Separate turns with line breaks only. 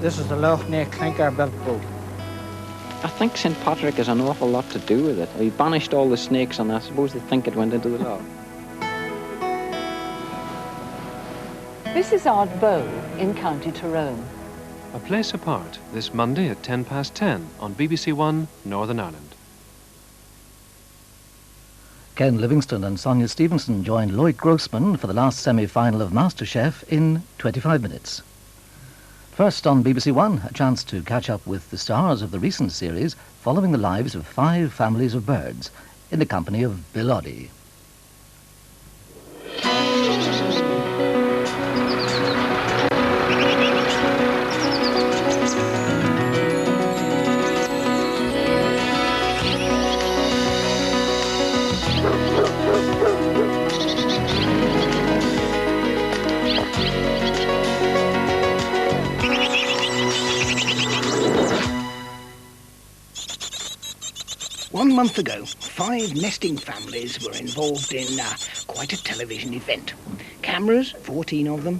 This is the Lough Neagh clinker built boat.
I think St. Patrick has an awful lot to do with it. He banished all the snakes, and I suppose they think it went into the lough.
This is Ard Bow in County Tyrone.
A Place Apart, this Monday at 10:10 on BBC1 Northern Ireland.
Ken Livingstone and Sonia Stevenson joined Lloyd Grossman for the last semi-final of MasterChef in 25 minutes. First on BBC One, a chance to catch up with the stars of the recent series following the lives of 5 families of birds in the company of Bill Oddie.
One month ago, 5 nesting families were involved in quite a television event. Cameras, 14 of them,